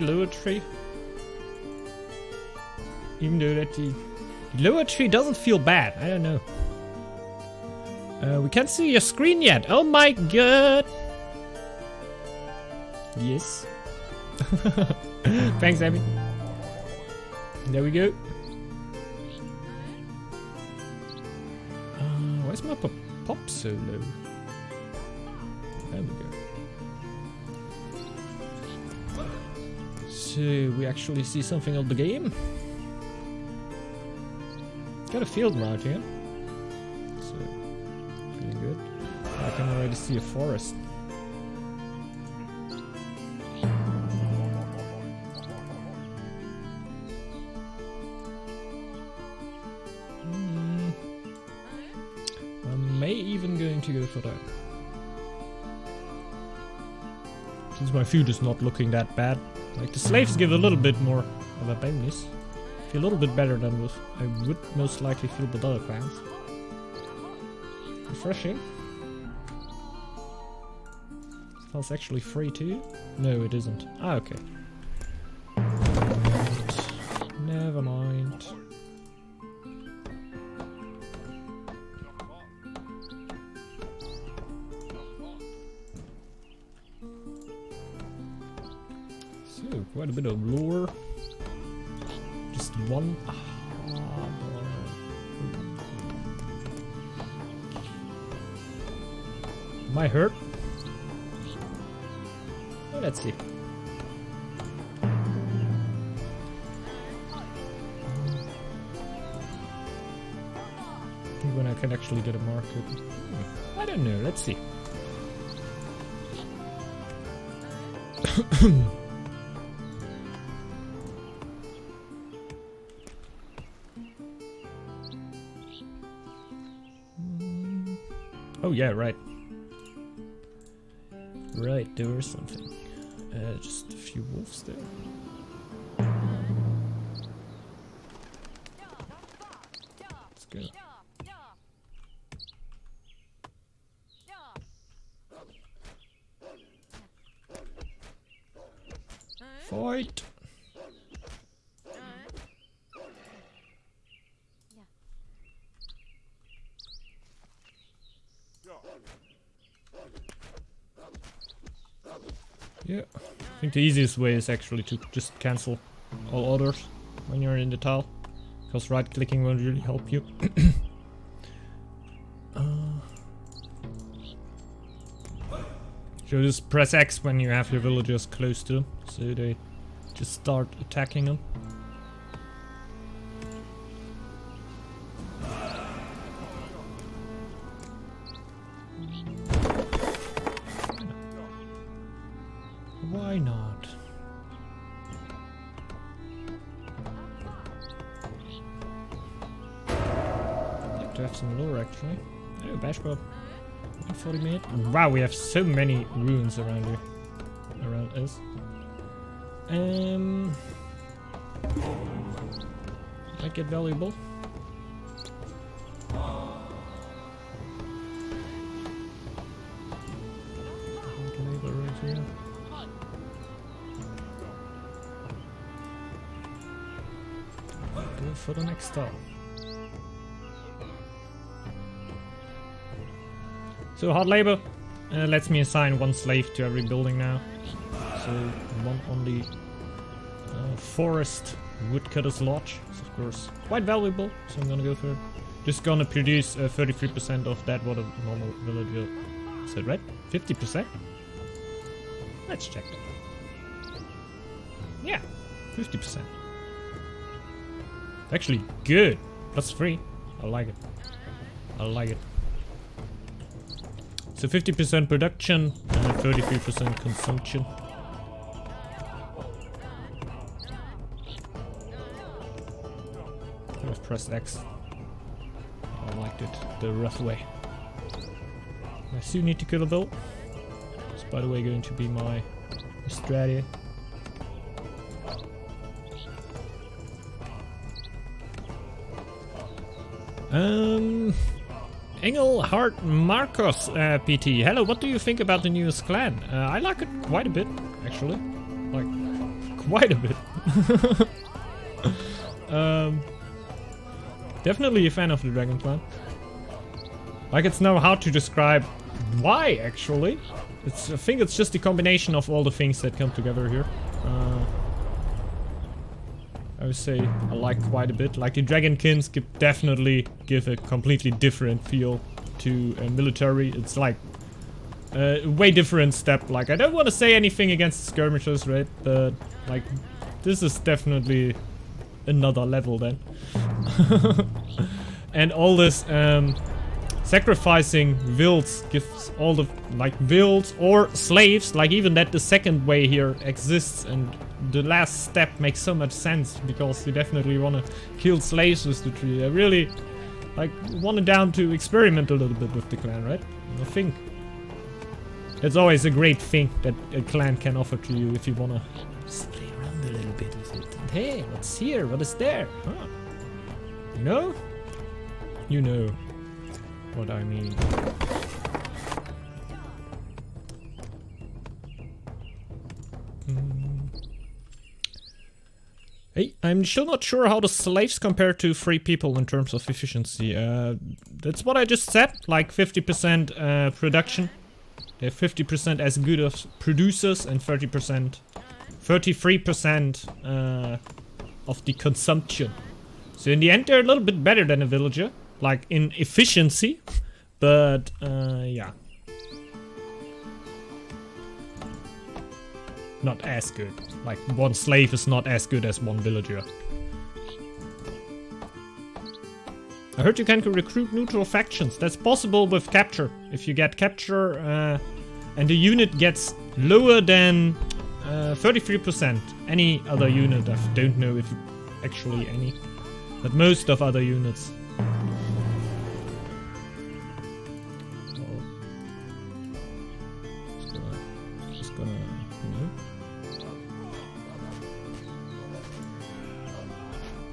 lower tree. Even though that the lower tree doesn't feel bad. I don't know. We can't see your screen yet. Oh my god. Yes. Thanks, Abby. There we go. Where's my pop so low? There we go. So we actually see something of the game. Got a field route here. So feeling good. I can already see a forest. Going to go for that. Since my food is not looking that bad. Like the slaves give a little bit more of a bonus. Feel a little bit better than with I would most likely feel with other clans. Refreshing. That's actually free too? No, it isn't. Ah, okay. Never mind. Quite a bit of lore. Just one. Am I hurt? Oh, let's see. I think when I can actually get a market. I don't know. Let's see. Oh yeah, right. Right, there was something. Just a few wolves there. Let's go. Fight! Yeah, I think the easiest way is actually to just cancel all orders when you're in the tile, because right clicking won't really help you. So just press X when you have your villagers close to them, so they just start attacking them. Why not? I'd like to have some lore actually. Oh, bashbob. 40 minutes. Wow, we have so many ruins around here. Around us. Might get valuable. Labor right here. Go for the next tile. So hard labor lets me assign one slave to every building now. So one on the forest woodcutter's lodge. It's of course quite valuable, so I'm gonna go for it. Just gonna produce 33% of that what a normal villager said, right? 50%? Let's check that. Yeah, 50%. Actually good. Plus 3. I like it. I like it. So 50% production and 33% consumption. I've pressed X. I liked it the rough way. I still need to kill a bull. It's by the way going to be my strategy. Engelhard Marcos PT. Hello, what do you think about the newest clan? I like it quite a bit, actually. Like, quite a bit. Definitely a fan of the Dragon Clan. Like, it's now hard to describe why, actually. I think it's just the combination of all the things that come together here. I would say I like quite a bit. Like, the Dragonkins definitely give a completely different feel to a military. It's like a way different step. Like, I don't want to say anything against skirmishers, right? But, like, this is definitely another level then. And all this sacrificing wilds gives all the, like, wilds or slaves, like even that the second way here exists, and the last step makes so much sense because you definitely want to kill slaves with the tree. I really, like, want it down to experiment a little bit with the clan, right? I think it's always a great thing that a clan can offer to you if you want to play around a little bit with it. And hey, what's here? What is there? Huh? You know? You know what I mean. Hey, I'm still not sure how the slaves compare to free people in terms of efficiency. That's what I just said, like 50% production. They're 50% as good as producers and 33% of the consumption. So in the end, they're a little bit better than a villager, like in efficiency, but yeah. Not as good. Like, one slave is not as good as one villager. I heard you can recruit neutral factions. That's possible with capture. If you get capture and the unit gets lower than 33%. Any other unit, I don't know if actually any. But most of other units. Just gonna, you know.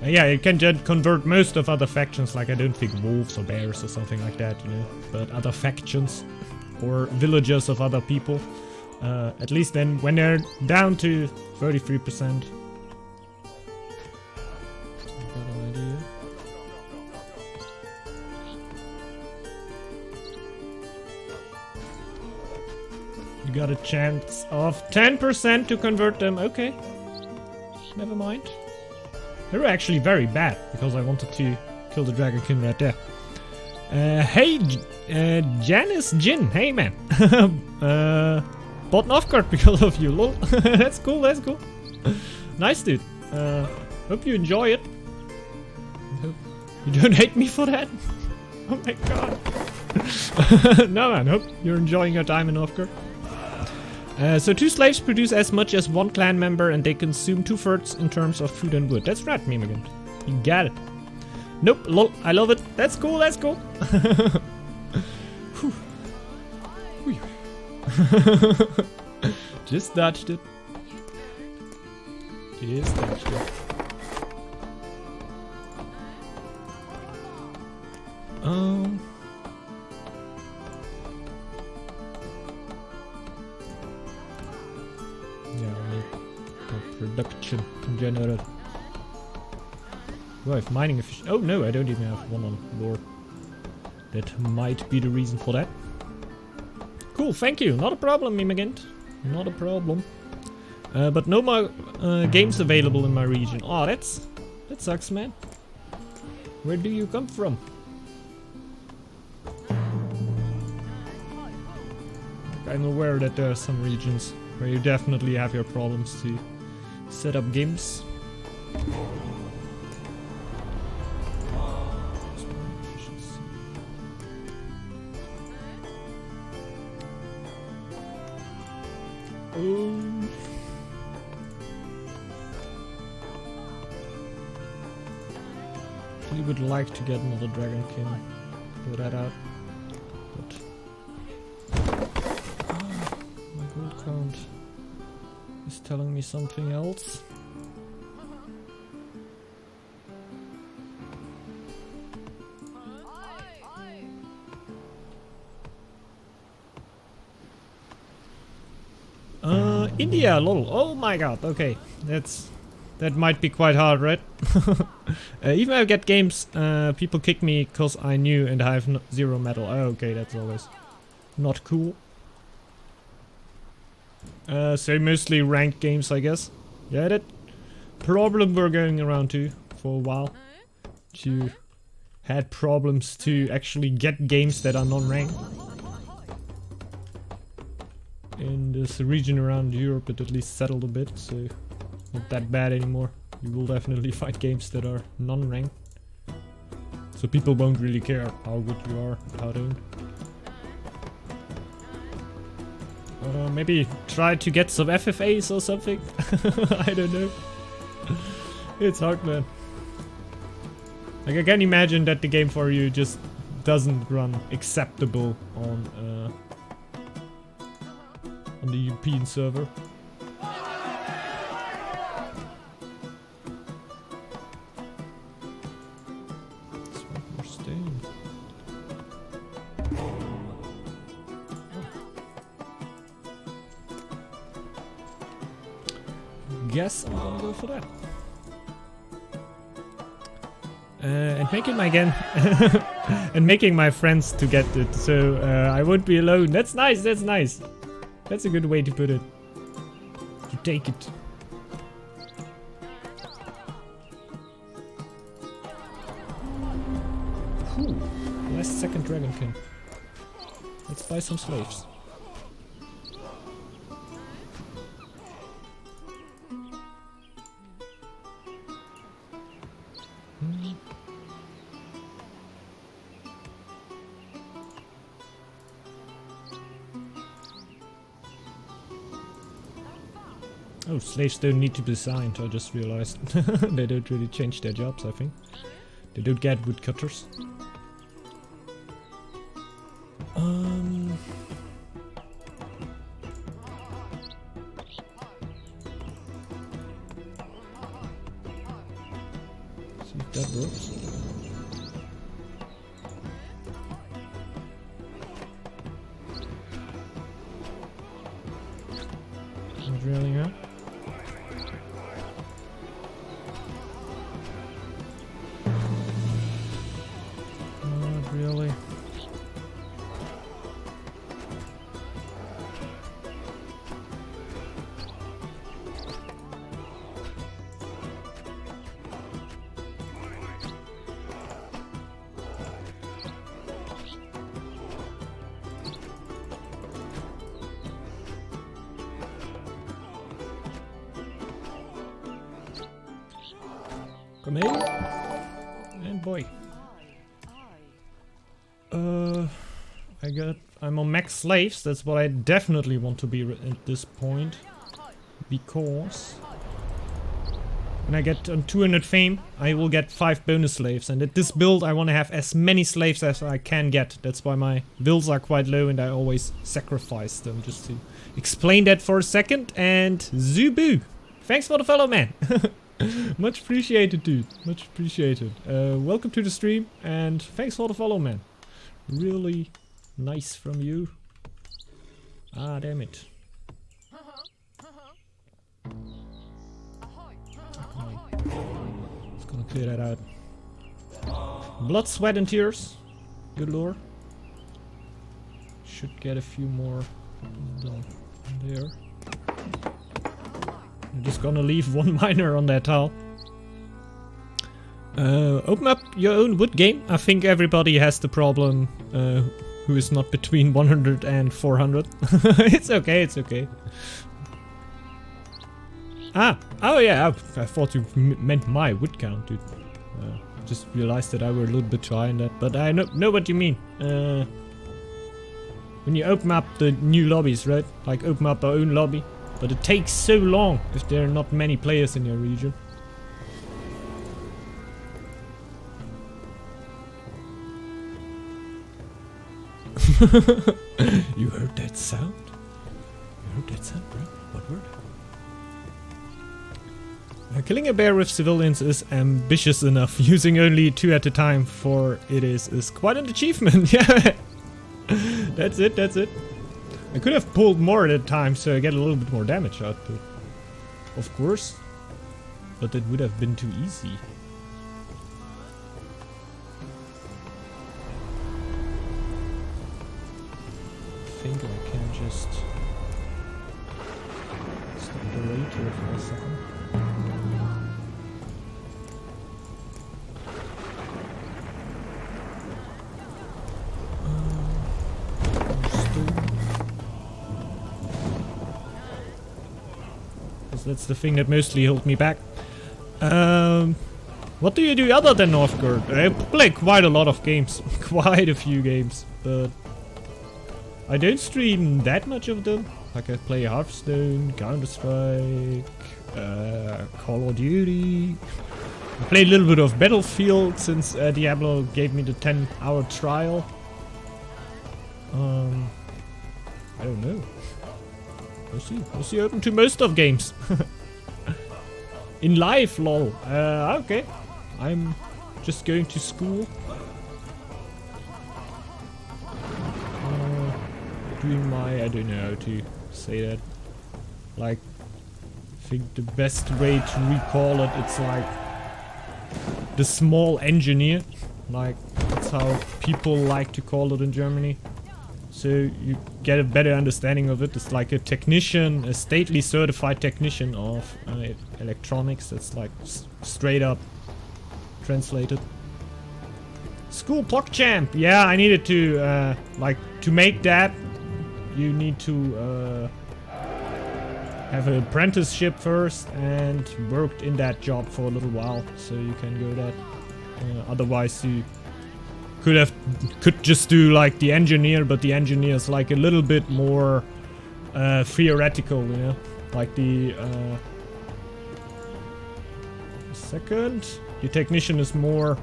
Yeah, you can just convert most of other factions, like I don't think wolves or bears or something like that, you know. But other factions or villagers of other people. At least then when they're down to 33%. You got a chance of 10% to convert them. Okay. Never mind. They were actually very bad because I wanted to kill the Dragonkin right there. Hey, Janice Jin. Hey, man. Bought Northgard because of you, lol. That's cool, that's cool. Nice, dude. Hope you enjoy it. Hope you don't hate me for that. Oh my god. No, man. Hope you're enjoying your time in Northgard. So 2 slaves produce as much as 1 clan member and they consume 2/3 in terms of food and wood. That's right, Mimigan. You got it. Nope, lol, I love it. That's cool, that's cool. Just dodged it. Just dodged it. Yeah, I need production in general. Do I have mining efficiency? Oh no, I don't even have one on lore. That might be the reason for that. Cool, thank you. Not a problem, Mimagant. Not a problem. But no more games available in my region. Oh, that sucks, man. Where do you come from? I'm aware that there are some regions where you definitely have your problems to set up games. I would like to get another Dragonkin. Put that out. But my gold count is telling me something else. India, lol. Oh my god. Okay, that might be quite hard, right? Even if I get games, people kick me because I knew and I have zero metal. Oh, okay, that's always not cool. So mostly ranked games, I guess. Yeah, that problem we're going around to for a while. You had problems to actually get games that are non-ranked. In this region around Europe, it at least settled a bit, so not that bad anymore. You will definitely find games that are non-ranked. So people won't really care how good you are, how don't. Maybe try to get some FFAs or something. I don't know. It's hard, man. Like, I can imagine that the game for you just doesn't run acceptable on the European server. Guess I'm gonna go for that. And making my again and making my friends to get it, so I won't be alone. That's nice. That's nice. That's a good way to put it. To take it. Ooh, last second Dragonkin. Let's buy some slaves. Oh, slaves don't need to be signed, I just realized. They don't really change their jobs, I think. They don't get woodcutters. See if that works. Not really, huh? Really? Come in. And boy. I'm on max slaves, that's what I definitely want to be at this point. Because when I get on 200 fame, I will get 5 bonus slaves. And at this build, I want to have as many slaves as I can get. That's why my builds are quite low and I always sacrifice them. Just to explain that for a second. And Zubu! Thanks for the follow, man! Much appreciated, dude. Much appreciated. Welcome to the stream and thanks for the follow, man. Really nice from you. Ah, damn it. Just gonna clear that out. Blood, sweat and tears. Good lore. Should get a few more done there. I'm just gonna leave one miner on that tile. Open up your own wood game. I think everybody has the problem who is not between 100 and 400. It's okay, it's okay. Ah, oh yeah, I thought you meant my wood count, dude. Just realized that I were a little bit high in that, but I know what you mean. When you open up the new lobbies, right? Like open up our own lobby. But it takes so long if there are not many players in your region. You heard that sound? You heard that sound, bro? What word? Killing a bear with civilians is ambitious enough. Using only 2 at a time for it is quite an achievement. Yeah, that's it, that's it. I could have pulled more at a time so I get a little bit more damage output. Of course. But that would have been too easy. I think I can just stop the rate here for a second. That's the thing that mostly held me back. What do you do other than Northgard? I play quite a lot of games. Quite a few games. But I don't stream that much of them. Like I play Hearthstone, Counter-Strike, Call of Duty. I play a little bit of Battlefield since Diablo gave me the 10-hour trial. I don't know. We'll see open to most of games. In life, lol. Okay. I'm just going to school. Doing my... I don't know how to say that. Like, I think the best way to recall it, it's like the small engineer. Like, that's how people like to call it in Germany. So you get a better understanding of it. It's like a technician, a stately certified technician of electronics. That's like straight up translated. School PogChamp. Yeah, I needed to like to make that. You need to have an apprenticeship first and worked in that job for a little while, so you can go that. Otherwise, you could just do like the engineer, but the engineer is like a little bit more theoretical, you know, like the second. The technician is more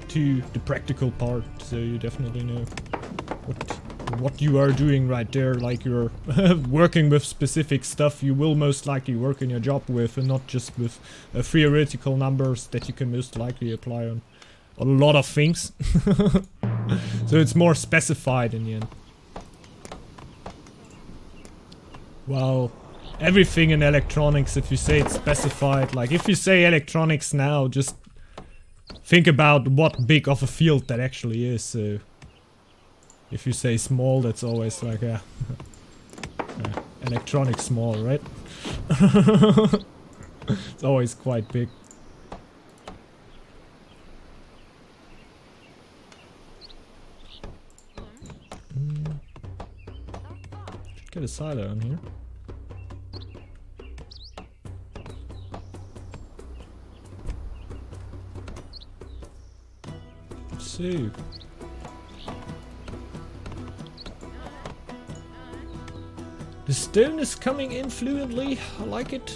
to the practical part, so you definitely know what you are doing right there. Like you're working with specific stuff you will most likely work in your job with, and not just with theoretical numbers that you can most likely apply on a lot of things. So it's more specified in the end. Well, everything in electronics, if you say it's specified, like if you say electronics now, just think about what big of a field that actually is. So if you say small, that's always like a electronics small, right? It's always quite big. Should get a silo on here. So the stone is coming in fluently. I like it.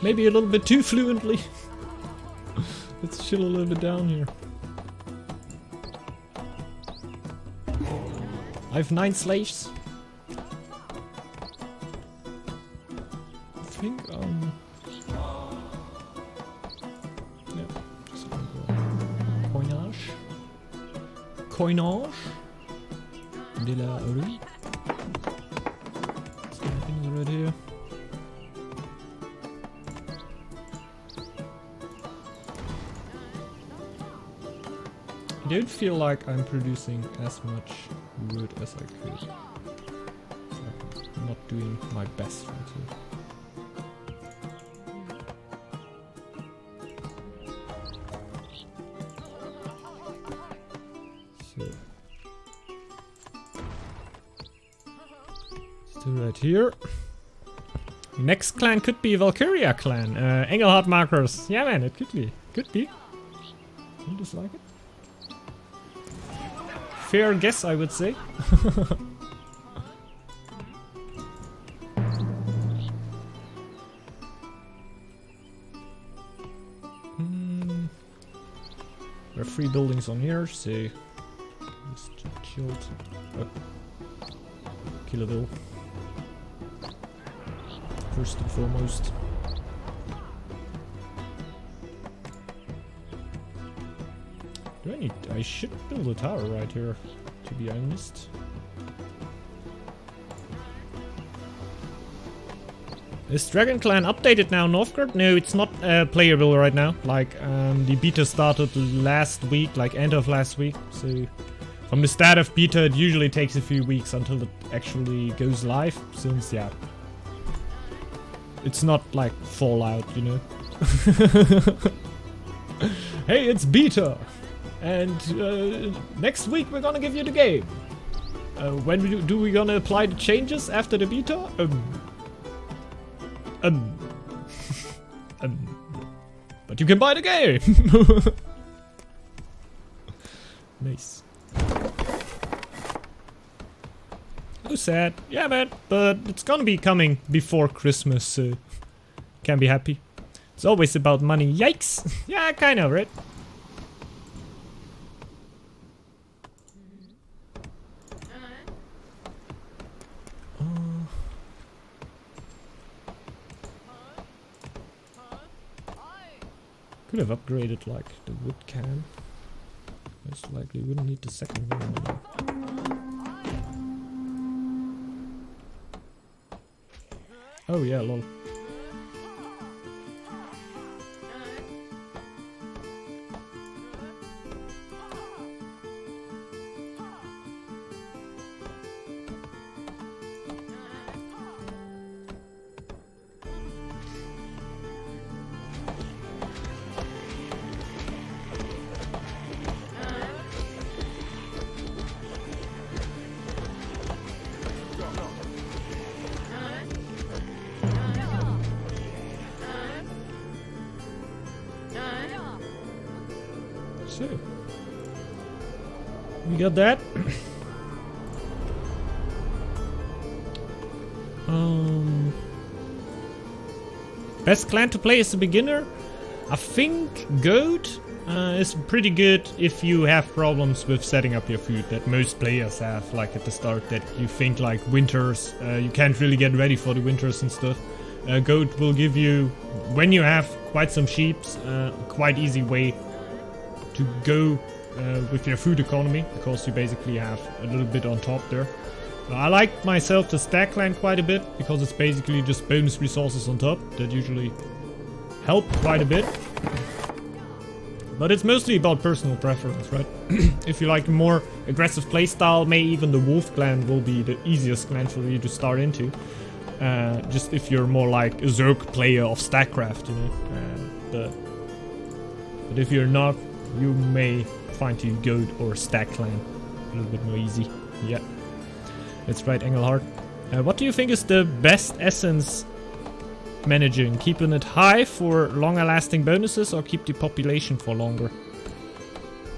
Maybe a little bit too fluently. Let's chill a little bit down here. I have 9 slaves. I think yeah, just gonna go coinage. Coinage de la rue. Something right here. I don't feel like I'm producing as much wood as I could. So I'm not doing my best right here. So still right here. Next clan could be Valkyria clan. Engelhardt markers. Yeah man, it could be. Could be. You just like it? Fair guess, I would say. There are 3 buildings on here, so just chilled. Killaville. First and foremost. I should build a tower right here to to be honest. Is Dragon Clan updated now, Northgard? No, it's not playable right now. Like, the beta started last week, like end of last week. So, from the start of beta, it usually takes a few weeks until it actually goes live. Since, yeah, it's not like Fallout, you know. Hey, it's beta! And next week we're gonna give you the game. When do we gonna apply the changes after the beta? But you can buy the game! Nice. So sad. Yeah, man, but it's gonna be coming before Christmas, so can be happy. It's always about money. Yikes! Yeah, kind of, right? Could have upgraded like the wood can. Most likely wouldn't need the second one anymore. Oh yeah, lol. So, we got that. Best clan to play as a beginner? I think Goat is pretty good if you have problems with setting up your food that most players have, like at the start, that you think like winters, you can't really get ready for the winters and stuff. Goat will give you, when you have quite some sheeps, quite easy way to go with your food economy, because you basically have a little bit on top there. I like myself the stack clan quite a bit, because it's basically just bonus resources on top that usually help quite a bit. But it's mostly about personal preference, right? If you like a more aggressive playstyle, maybe even the wolf clan will be the easiest clan for you to start into. Just if you're more like a Zerg player of StackCraft, you know. But if you're not, you may find you Goat or Stack Clan a little bit more easy. Yeah, that's right, Engelhardt. What do you think is the best essence managing? Keeping it high for longer lasting bonuses or keep the population for longer?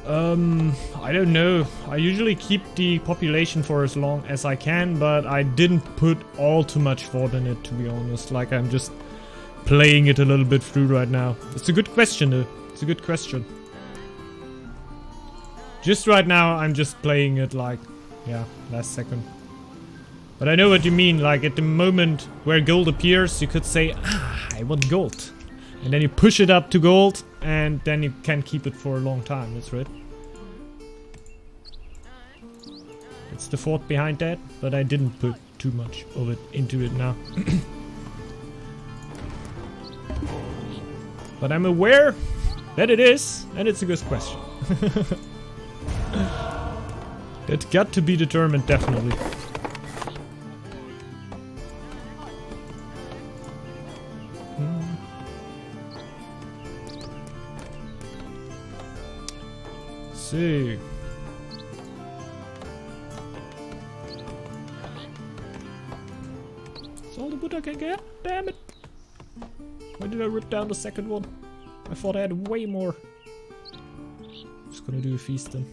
I don't know. I usually keep the population for as long as I can, but I didn't put all too much thought in it, to be honest. Like, I'm just playing it a little bit through right now. It's a good question though. It's a good question. Just right now, I'm just playing it like, yeah, last second. But I know what you mean, like at the moment where gold appears, you could say, ah, I want gold. And then you push it up to gold, and then you can keep it for a long time, that's right. It's the thought behind that, but I didn't put too much of it into it now. But I'm aware that it is, and it's a good question. That got to be determined, definitely. See. That's all the wood I can get? Damn it! Why did I rip down the second one? I thought I had way more. Just gonna do a feast then.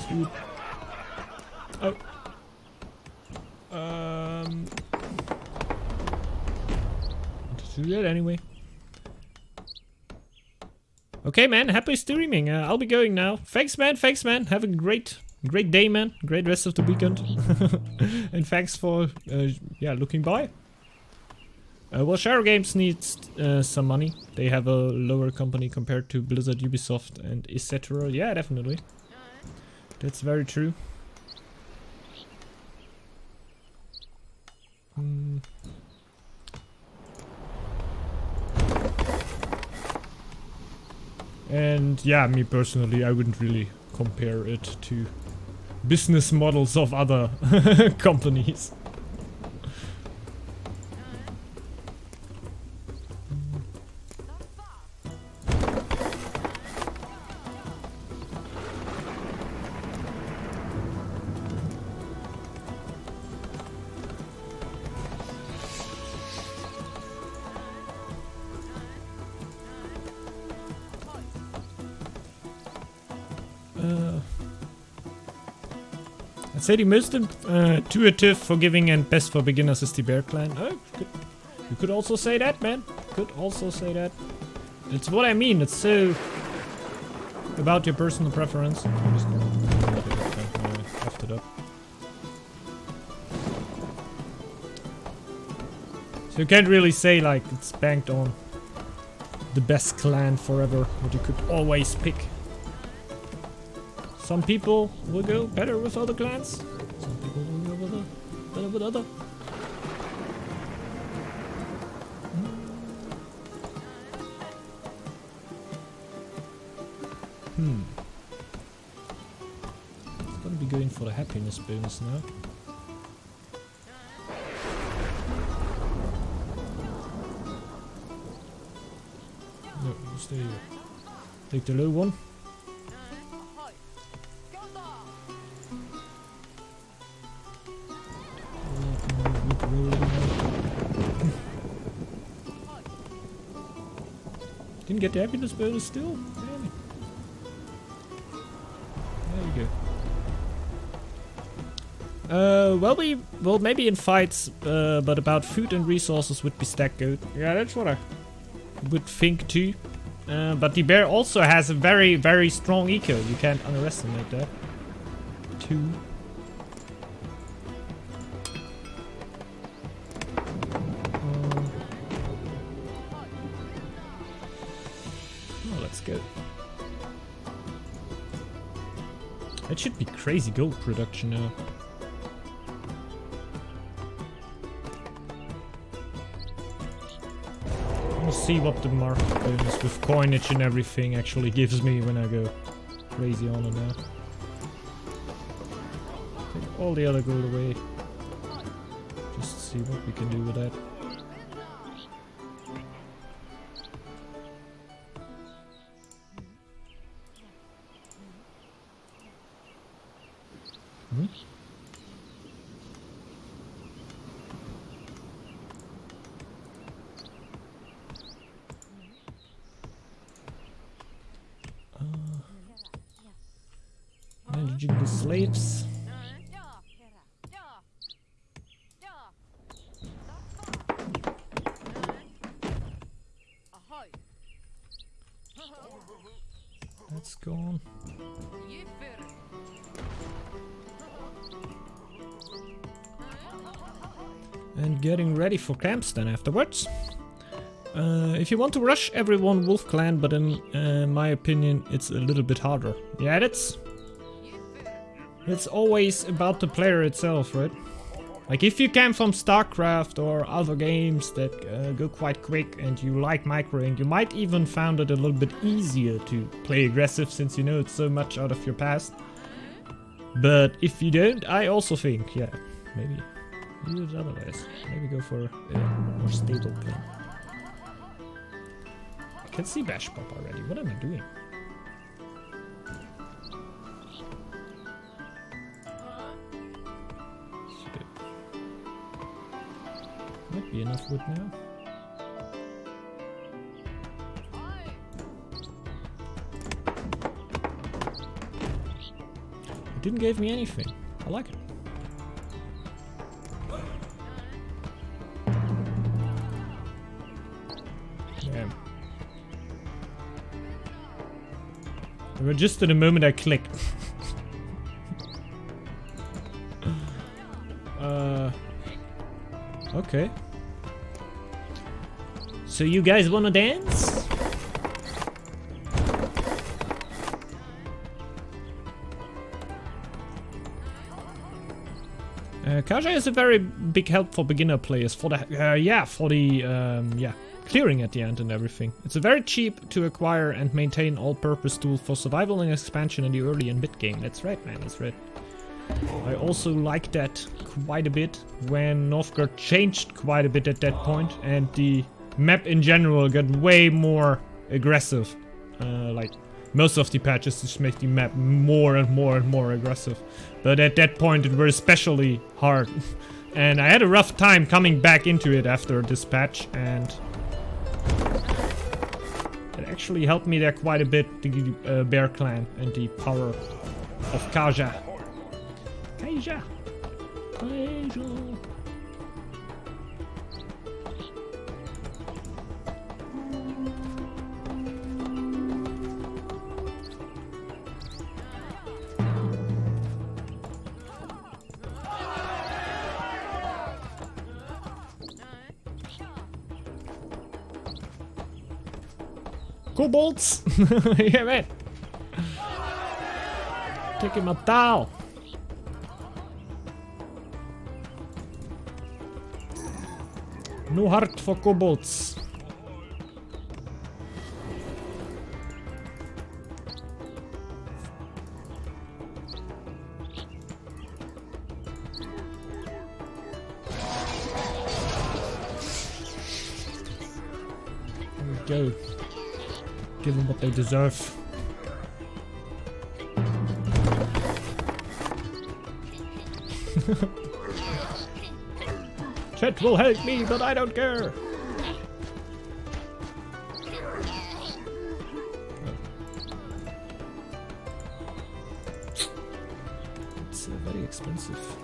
Sweet. Oh. Want to do that anyway. Okay, man. Happy streaming. I'll be going now. Thanks, man. Thanks, man. Have a great day, man. Great rest of the weekend. And thanks for, yeah, looking by. Well, Share Games needs some money. They have a lower company compared to Blizzard, Ubisoft, and etc. Yeah, definitely. That's very true. And yeah, me personally, I wouldn't really compare it to business models of other companies. I'd say the most intuitive, forgiving, and best for beginners is the Bear Clan. Oh, you could also say that, man. Could also say that. It's what I mean. It's so about your personal preference. I'm just gonna left it up. So you can't really say like it's banked on the best clan forever, but you could always pick. Some people will go better with other clans. Some people will go better with other. It's gonna be going for the happiness bonus now. No, you stay here. Take the low one. Didn't get the happiness bonus still? Damn it. There you go. Well, maybe in fights, but about food and resources would be stack good. Yeah, that's what I would think too. But the bear also has a very, very strong eco. You can't underestimate that. Too. Go. That should be crazy gold production now. I want to see what the market bonus with coinage and everything actually gives me when I go crazy on it now. Take all the other gold away. Just see what we can do with that. Managing the slaves. That's gone. And getting ready for camps then afterwards. If you want to rush everyone, Wolf Clan, but in my opinion it's a little bit harder. Yeah, it's always about the player itself, right? Like if you came from StarCraft or other games that go quite quick and you like microing, you might even find it a little bit easier to play aggressive since you know it's so much out of your past. But if you don't, I also think, yeah, maybe do it otherwise. Maybe go for a more stable plan. I can see bashbob already. What am I doing? Might be enough wood now. It didn't give me anything. I like it. Damn. But just at the moment I clicked. Okay. So you guys wanna dance? Kaja is a very big help for beginner players for the clearing at the end and everything. It's a very cheap to acquire and maintain all-purpose tool for survival and expansion in the early and mid game. That's right, man, that's right. I also like that quite a bit when Northgard changed quite a bit at that point and the map in general got way more aggressive. Like most of the patches just make the map more and more and more aggressive. But at that point it was especially hard. And I had a rough time coming back into it after this patch, and it actually helped me there quite a bit, the Bear Clan and the power of Kaja. Kaja! Kaja! Kobolds! Yeah, man! Take him up down! No heart for kobolds. There we go. Give them what they deserve. Chet will help me, but I don't care. It's very expensive.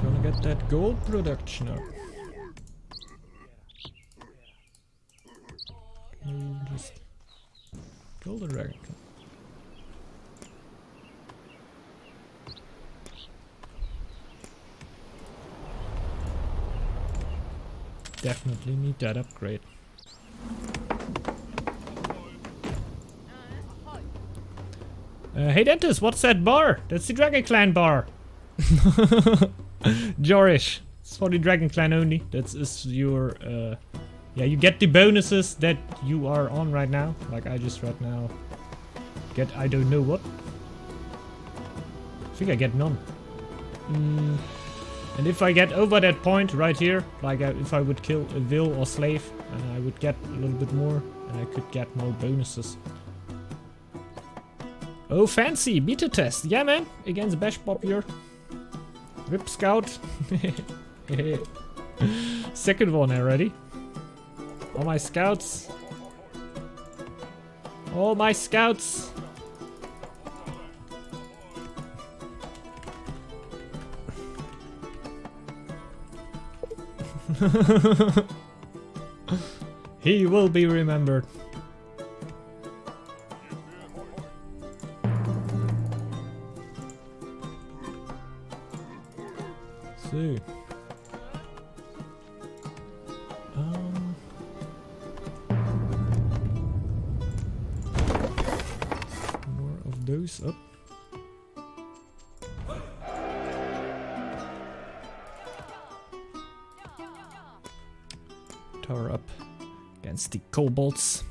Gonna get that gold production up. Just kill the dragon. Definitely need that upgrade. Hey Dentist, what's that bar? That's the Dragon Clan bar. Jorish. It's for the Dragon Clan only. That's your yeah, you get the bonuses that you are on right now. Like I just right now get I don't know what. I think I get none. And if I get over that point right here, like if I would kill a Vil or Slave, I would get a little bit more and I could get more bonuses. Oh fancy, beta test. Yeah man, against bashbob here. Rip Scout. Second one already. All my scouts. All my scouts. He will be remembered. So. Those up. Tower up against the kobolds.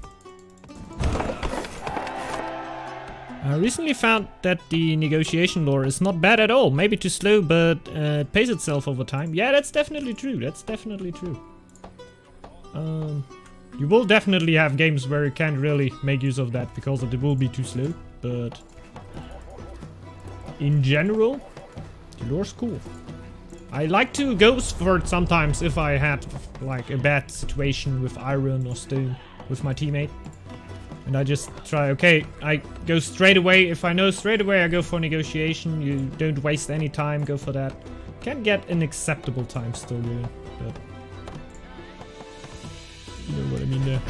I recently found that the negotiation lore is not bad at all. Maybe too slow, but it pays itself over time. Yeah, that's definitely true. That's definitely true. You will definitely have games where you can't really make use of that because it will be too slow. But in general, the lore's cool. I like to go for it sometimes if I had like a bad situation with iron or stone with my teammate. And I just try, okay, I go straight away. If I know straight away, I go for negotiation. You don't waste any time, go for that. Can get an acceptable time still really, but you know what I mean there.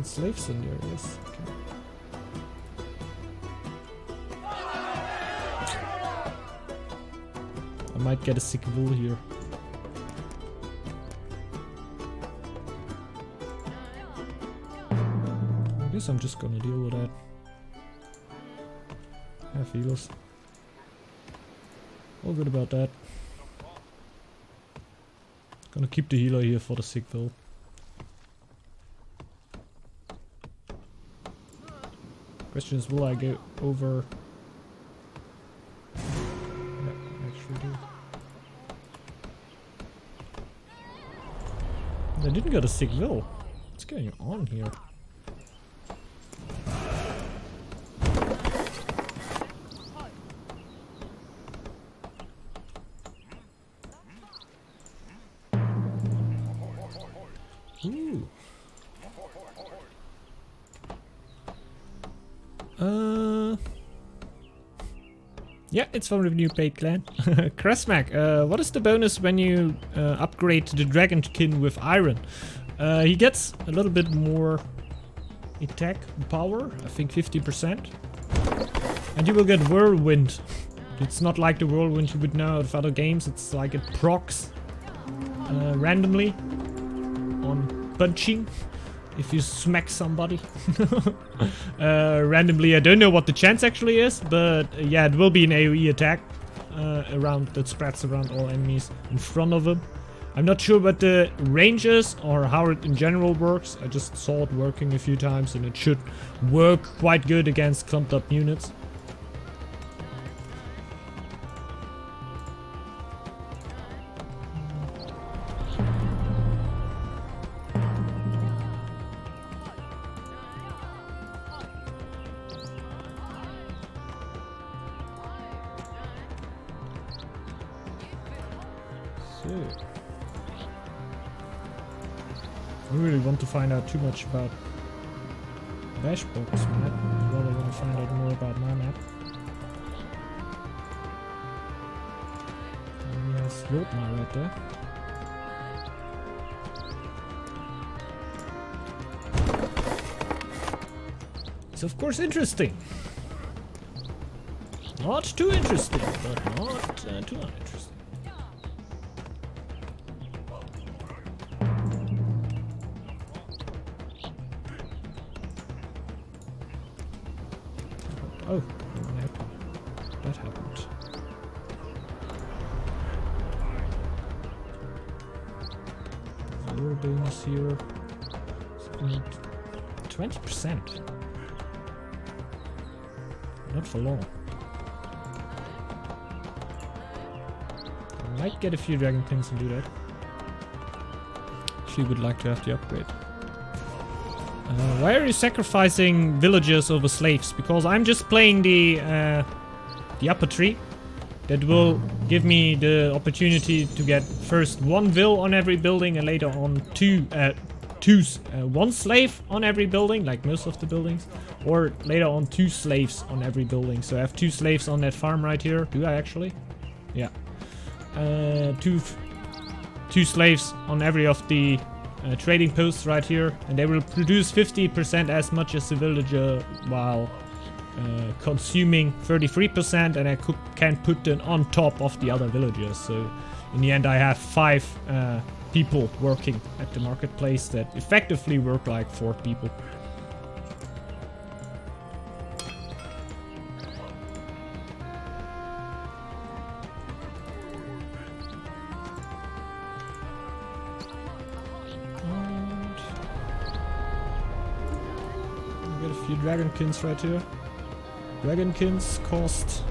slaves in there, yes. Okay. I might get a sick wool here. I guess I'm just gonna deal with that. Have heals. All good about that. Gonna keep the healer here for the sick will. Question is, will I go over? Yeah, I actually do. I didn't get a sick will. What's going on here? Ooh. Yeah, it's from the new paid clan. Kresmak, what is the bonus when you upgrade the Dragonkin with iron? He gets a little bit more attack power, I think 50%. And you will get Whirlwind. It's not like the Whirlwind you would know out of other games, it's like it procs randomly on punching if you smack somebody. Randomly, I don't know what the chance actually is, but yeah, it will be an AoE attack around that spreads around all enemies in front of him. I'm not sure what the range is or how it in general works. I just saw it working a few times and it should work quite good against clumped up units. I don't really want to find out too much about Bashbob's map. I rather want to find out more about my map. And he has Jotmar right there. It's of course interesting. Not too interesting, but not too uninteresting. Oh, that happened. Zero bonus here. So we need 20%. Not for long. I might get a few Dragonkins and do that. Actually would like to have the upgrade. Why are you sacrificing villagers over slaves? Because I'm just playing the upper tree. That will give me the opportunity to get first one vill on every building and later on one slave on every building, like most of the buildings. Or later on 2 slaves on every building. So I have 2 slaves on that farm right here. Do I actually? Yeah. Two slaves on every of the trading posts right here, and they will produce 50% as much as the villager while consuming 33%, and I can put them on top of the other villagers. So in the end I have 5 people working at the marketplace that effectively work like 4 people. Few Dragonkins right here. Dragonkins cost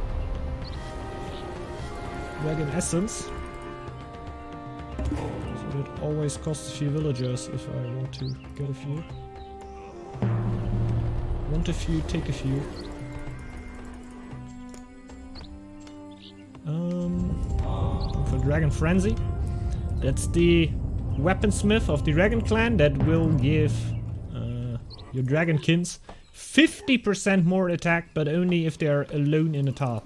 Dragon Essence. So it always costs a few villagers if I want to get a few. Want a few, take a few. For Dragon Frenzy. That's the weaponsmith of the Dragon clan that will give your Dragonkins 50% more attack, but only if they are alone in a tile.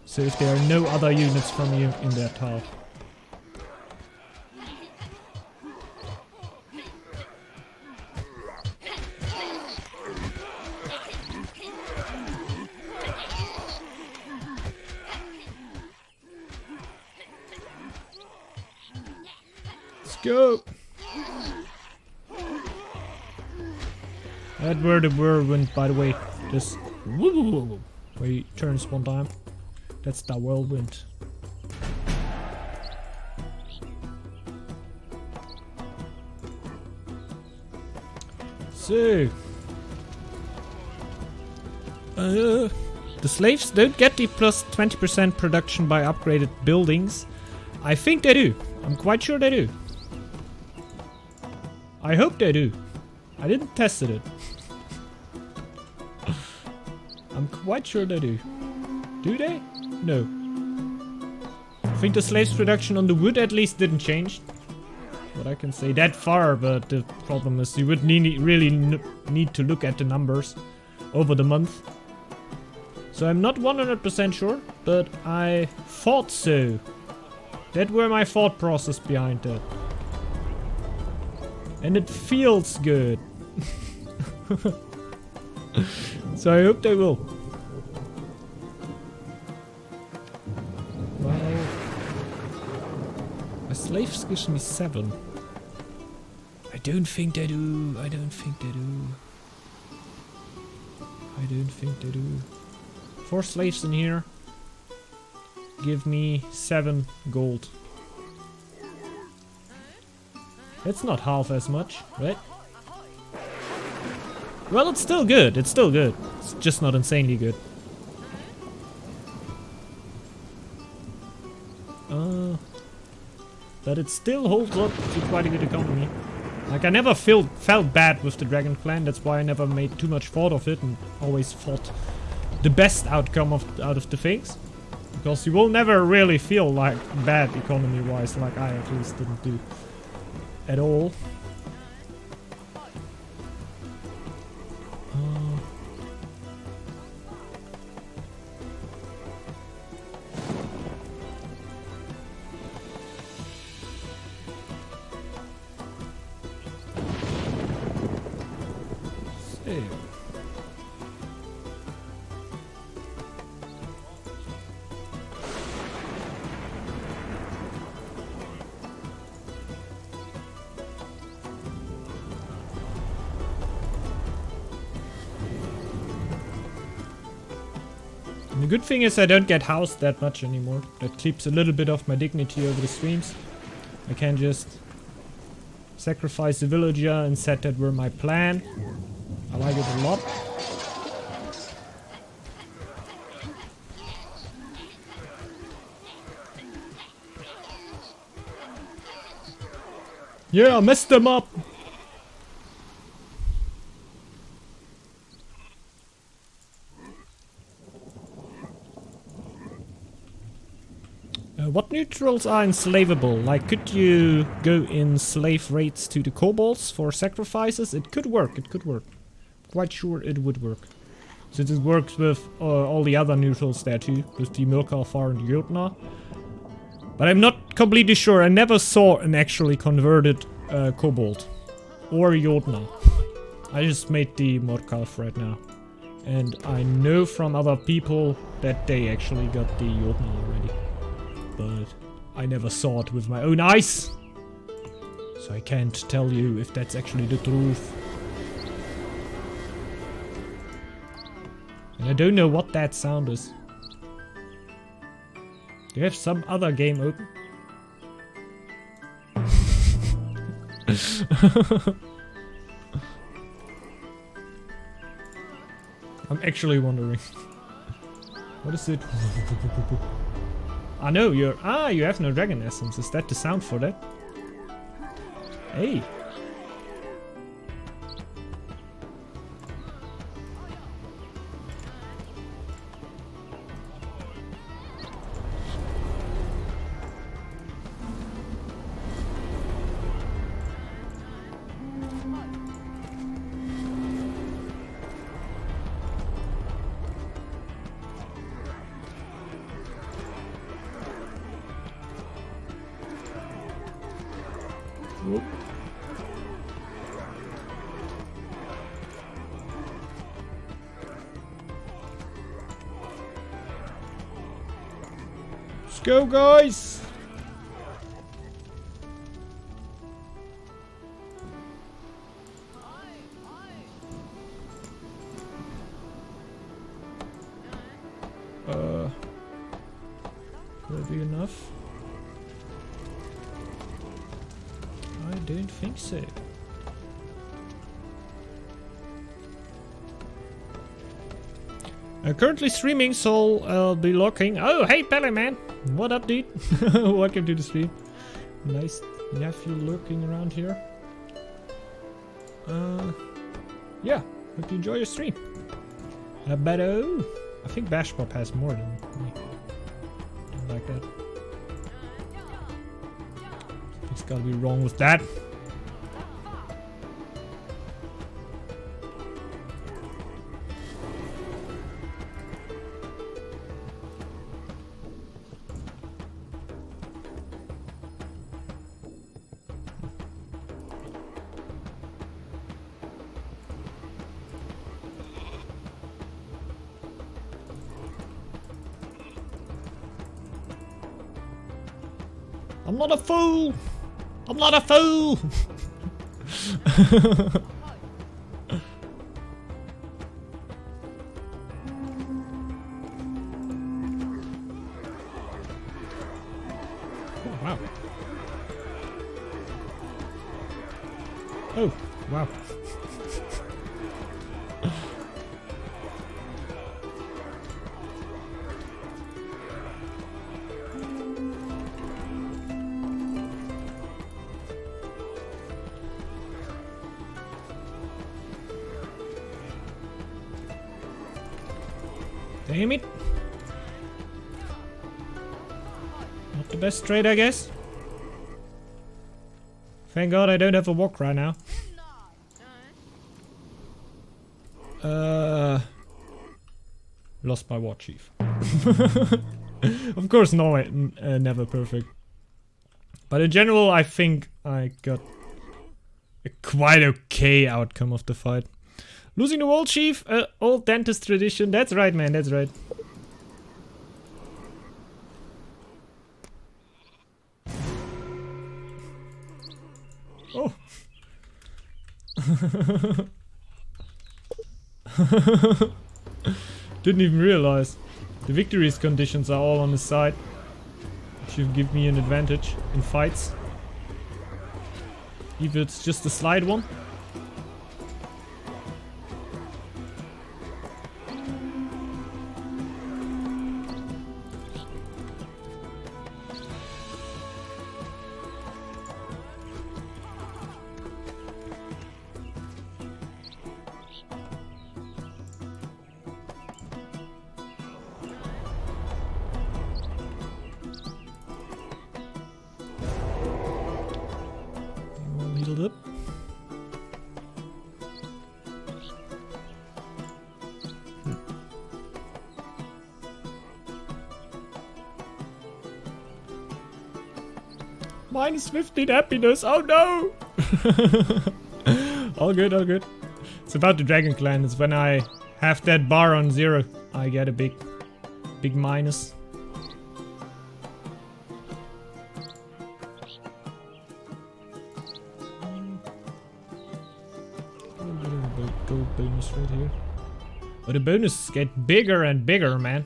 So if there are no other units from you in their tile. go! That's where the whirlwind, by the way, just where he turns one time. That's the whirlwind. So, the slaves don't get the plus 20% production by upgraded buildings. I think they do. I'm quite sure they do. I hope they do. I didn't test it. I'm quite sure they do. Do they? No. I think the slaves production on the wood at least didn't change. But I can say that far, but the problem is you would really need to look at the numbers over the month. So I'm not 100% sure, but I thought so. That were my thought process behind that. And it feels good. So I hope they will. Well, my slaves gives me 7. I don't think they do. I don't think they do. I don't think they do. 4 slaves in here. Give me 7 gold. It's not half as much, right? Well, it's still good. It's still good. It's just not insanely good. But it still holds up to quite a good economy. Like, I never felt bad with the Dragon Clan. That's why I never made too much thought of it and always thought the best outcome out of the things. Because you will never really feel like bad economy-wise, like I at least didn't do at all. The good thing is I don't get housed that much anymore. That keeps a little bit of my dignity over the streams. I can just sacrifice the villager and set that were my plan. I like it a lot. Yeah, I messed them up! What neutrals are enslavable? Like, could you go in slave raids to the kobolds for sacrifices? It could work, it could work. Quite sure it would work. Since it works with all the other neutrals there too, with the Milkalfar and Jotnar. But I'm not completely sure, I never saw an actually converted kobold. Or Jotnar. I just made the Mordkalf right now. And I know from other people that they actually got the Jotnar already. But I never saw it with my own eyes. So I can't tell you if that's actually the truth. And I don't know what that sound is. Do you have some other game open? I'm actually wondering. What is it? I know you have no dragon essence. Is that the sound for that? Hey. Whoop. Let's go, guys! enough? I don't think so. Currently streaming, so I'll be looking. Oh, hey, Pele man! What up, dude? Welcome to the stream. Nice to have you lurking around here. Yeah, hope you enjoy your stream. But I think bashbob has more than me. Don't like that. Something's gotta be wrong with that. I'm not a fool! I'm not a fool! Oh, wow. Oh, wow. Damn it. Not the best trade, I guess. Thank God I don't have a walk right now. Lost my war chief. Of course, no, never perfect. But in general, I think I got a quite okay outcome of the fight. Losing the wall chief, old dentist tradition. That's right, man, that's right. Oh. Didn't even realize. The victories conditions are all on his side. Should give me an advantage in fights. If it's just a slide one. Up. Minus 15 happiness, oh no! All good, all good. It's about the Dragon Clan, it's when I have that bar on 0, I get a big minus. Gold bonus right here. But the bonuses get bigger and bigger, man.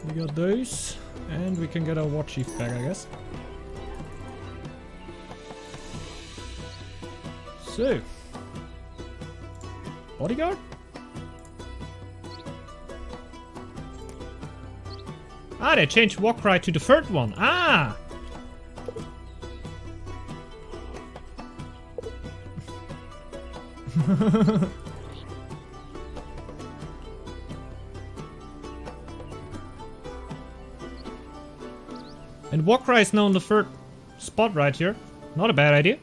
We got those, and we can get our war chief back, I guess. So, bodyguard? Ah, they changed Warcry to the third one. Ah! And Warcry is now on the third spot right here. Not a bad idea.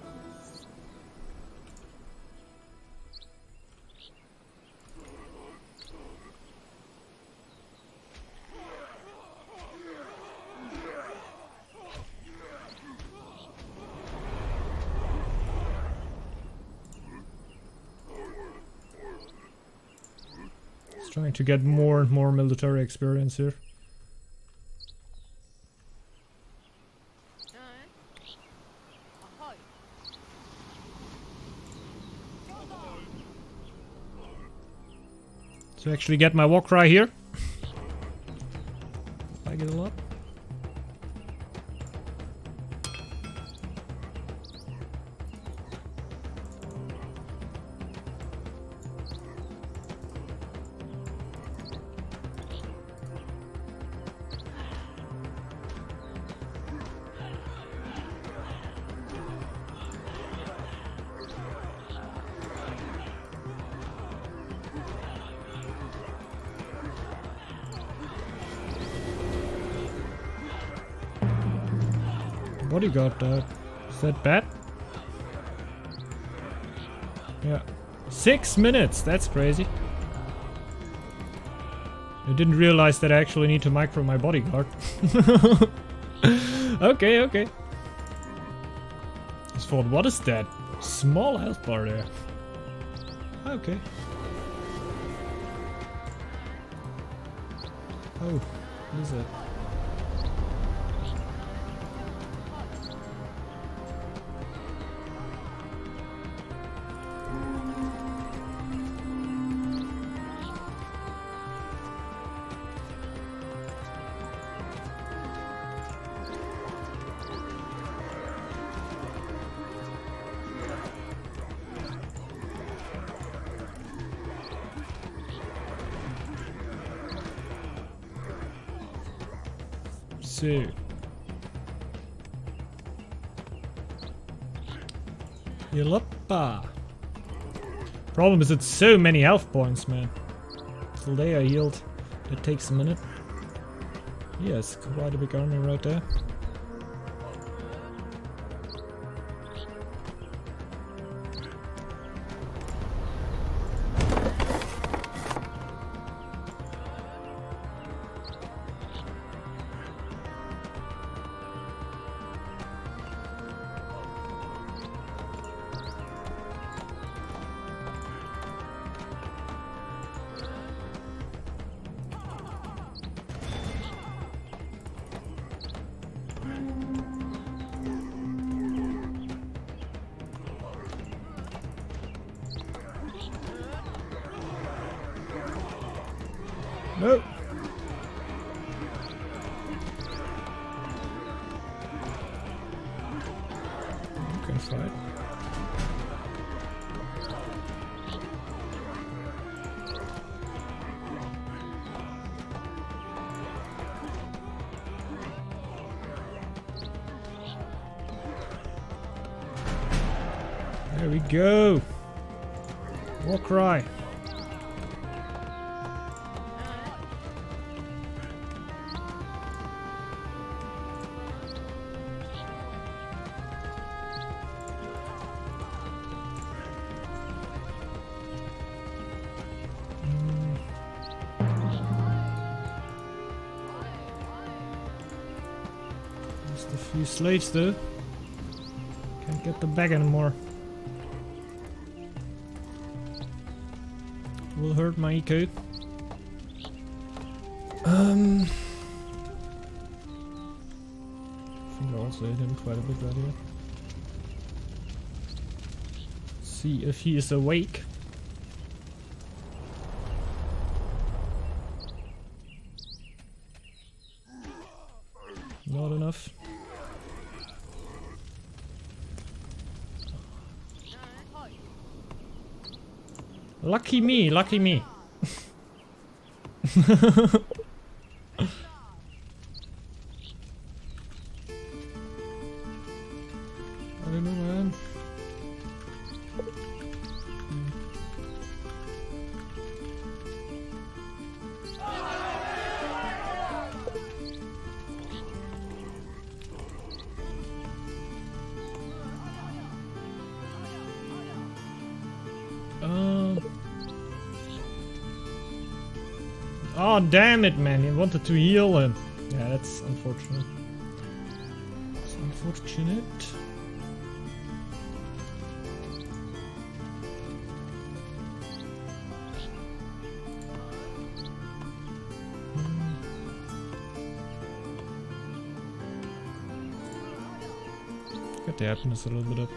Just trying to get more and more military experience here. To actually get my Warcry here. I get a lot. Bodyguard died. Is that bad? Yeah. 6 minutes! That's crazy. I didn't realize that I actually need to micro my bodyguard. Okay, okay. Just thought, what is that? Small health bar there. Okay. Oh, what is it? So heal up. Problem is it's so many health points, man. Till they are healed. It takes a minute. Yes, quite a big army right there. No. You can fight. There we go. Warcry. Just a few slaves though. Can't get them back anymore. Will hurt my eco. I think I also hit him quite a bit right here. See if he is awake. Not enough. Lucky me, lucky me. I don't know, man. Oh, damn it, man. He wanted to heal him. Yeah, that's unfortunate. It's unfortunate. Get the happiness a little bit up.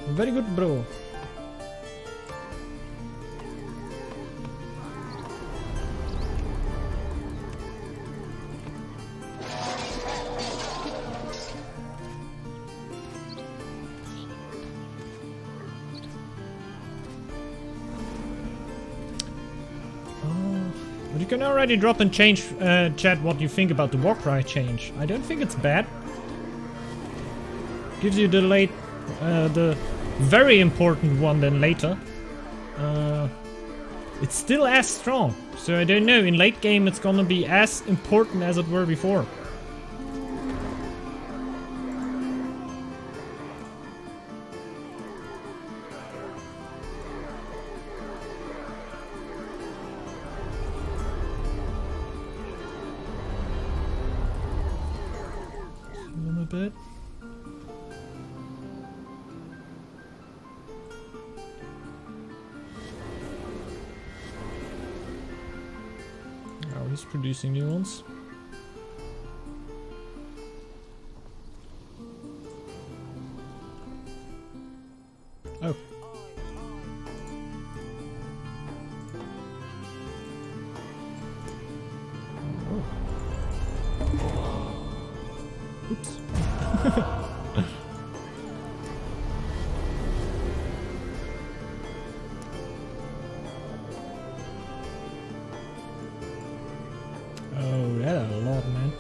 Very good, bro. But you can already drop and change, chat, what you think about the Warcry change. I don't think it's bad. Gives you the very important one then later. It's still as strong. So I don't know, in late game it's gonna be as important as it were before. Bit. Oh, he's producing new ones. Oh. Oops. Oh, that's a lot, man.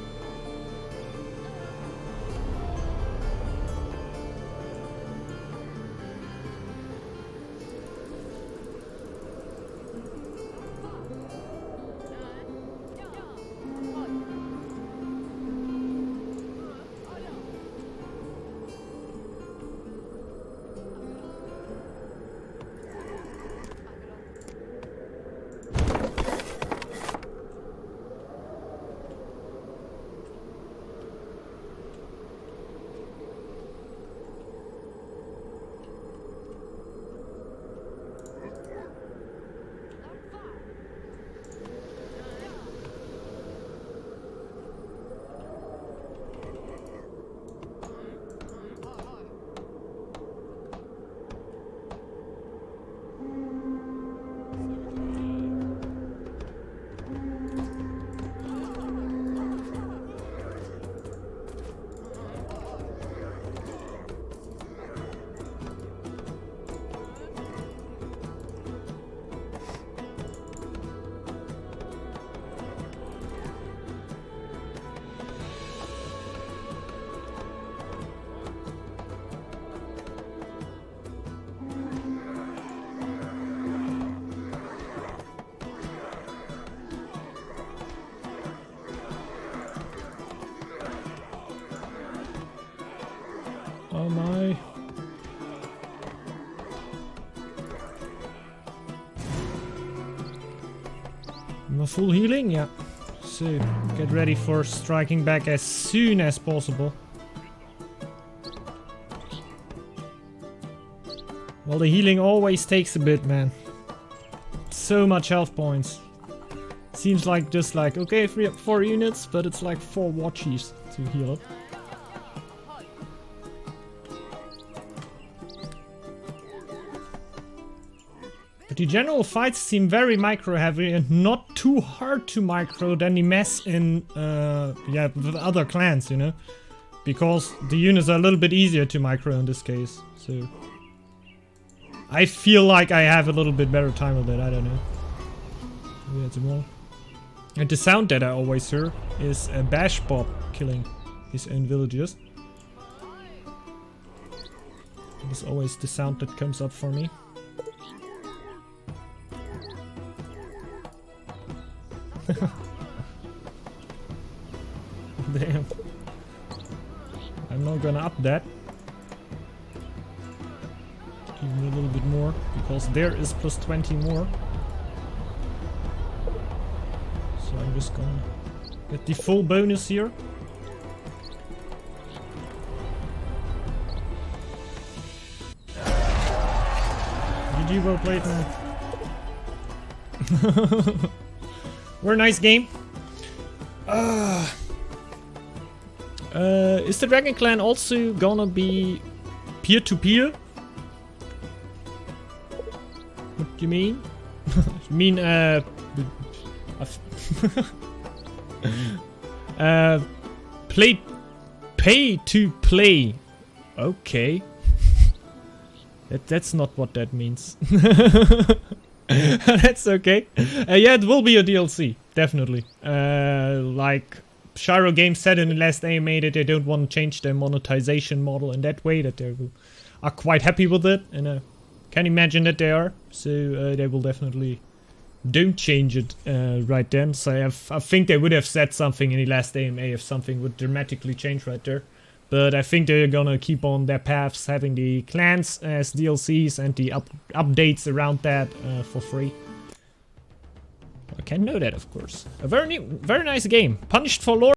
Oh my. No full healing? Yeah. So, get ready for striking back as soon as possible. Well, the healing always takes a bit, man. So much health points. Seems like just like, okay, 4 units, but it's like 4 watchies to heal up. But the general fights seem very micro heavy and not too hard to micro than the mess in yeah, with other clans, you know? Because the units are a little bit easier to micro in this case, so I feel like I have a little bit better time with it, I don't know. Maybe that's more. And the sound that I always hear is a bashbob killing his own villagers. That is always the sound that comes up for me. Damn. I'm not gonna up that. Give me a little bit more, because there is plus 20 more. So I'm just gonna get the full bonus here. GG, well played, man. Very nice game. Is the Dragon Clan also gonna be peer-to-peer? What do you mean? You mean, pay to play. Okay. That's not what that means. That's okay. Yeah, it will be a DLC, definitely. Like Shiro Games said in the last AMA that they don't want to change their monetization model in that way, that they are quite happy with it, and I can imagine that they are. So they will definitely don't change it right then. So I think they would have said something in the last AMA if something would dramatically change right there. But I think they're gonna keep on their paths, having the clans as DLCs and the updates around that for free. I can know that, of course. A very nice game. Punished for lore.